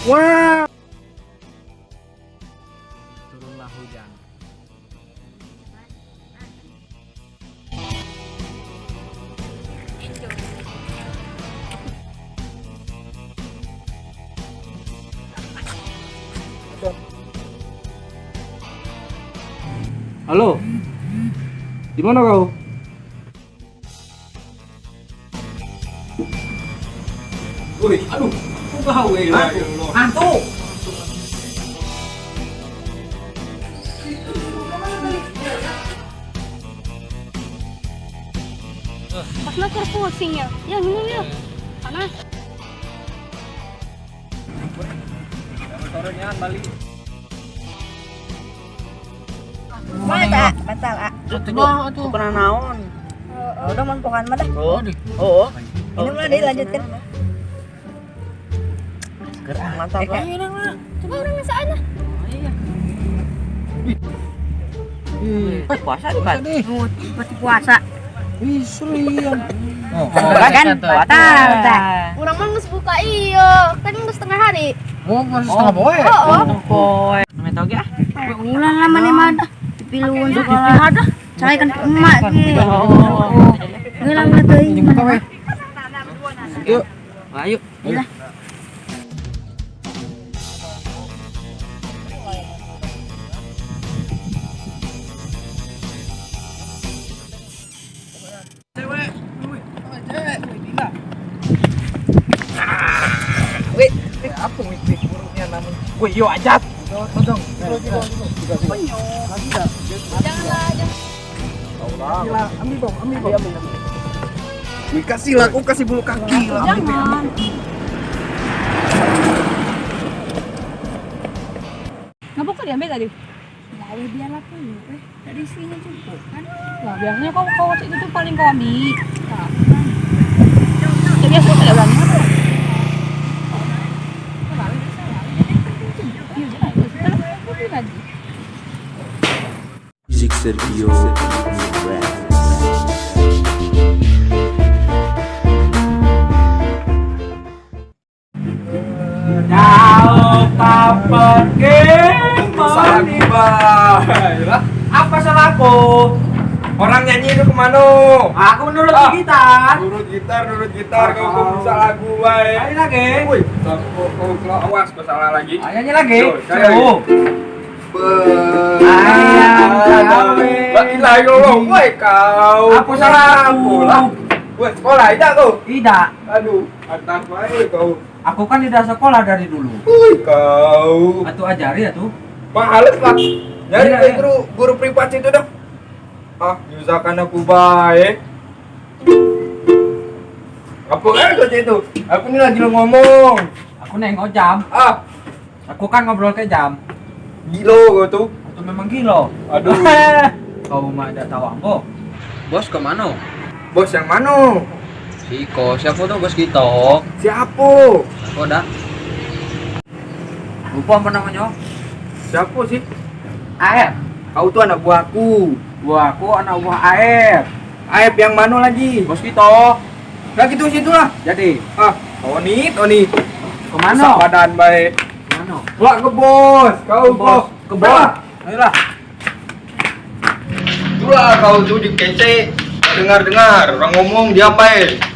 Wah. Turunlah hujan. Halo. Di mana kau? Woi, aduh, kok gawe ya? Hantu. Pas nakar pusing ya. Ya minum ya. Panas. Sorenya balik. Mata, batal ah. Tuh pernah naon. Udah mau pokan mah dah. Oh. Minum lah deh lanjutkan. Gerah mantap lah. Coba orang masakan lah. Puasa di Pak. Berarti puasa. Ih, serius. Oh, Kan batal dah. Orang mah geus buka iya. Kan geus setengah hari. Oh, masih setengah poe. Poe. Namanya tau gak? Ulang lama nih mah dah. Dipiluan sekolah. Cai kan emak ge. Ngilang lah teuing. Buka we. Yuk. Ayo. Lah. Apa wik buruknya namun gue yo ajat. Todong. Janganlah aja. Ambil bang. Wih, kasih lah, aku kasih bulu kaki lah. Jangan. Ngapa kok diambil tadi? Lalu dia lakuin. Dari sini cukup kan. Lah biasanya kau itu tuh paling kau ambil. Ya biasa tidak berani apa? Music Sergio Jauh tak pergi Baiklah. Apa salahku? Orang nyanyi itu kemana? Aku menurut gitar. Nurut gitar, kau bisa lagu baik. Ayo lagi. Woi, kau awas kau salah lagi. Ayo nyanyi lagi. Yo, cari. Ayam cawe. Baiklah yo, woi kau. Apa salahku? lah? Woi, sekolah tidak kau? Tidak. Aduh, atas baik kau. Aku kan tidak sekolah dari dulu. Woi kau. Atuh ajari atuh. Males lah. Nyari Iya, ke iya. guru privat itu dah. Ah, nyusahkan aku baik. Apa itu? Aku ini lagi ngomong. Aku nengok jam. Ah, Aku kan ngobrol ke jam. gilo kau tuh. Itu memang gila. Aduh. Kau mah ada tahu ambo. Bos kemana? Bos yang mana? Siko, siapa tuh bos kita? Siapa? Siapa dah? Lupa apa namanya? Siapa sih? Aep. Kau tuh anak buahku. Wah, aku anak buah Aep. Aib yang mana lagi? Bos kita. Lagi tuh situ lah. Jadi, Ah, Tony. kemana? Badan baik. Kemana? Wah, ke bos. Kau bos. Ke bos. Ayolah. Itulah kau tuh di PC. Dengar orang ngomong diapain?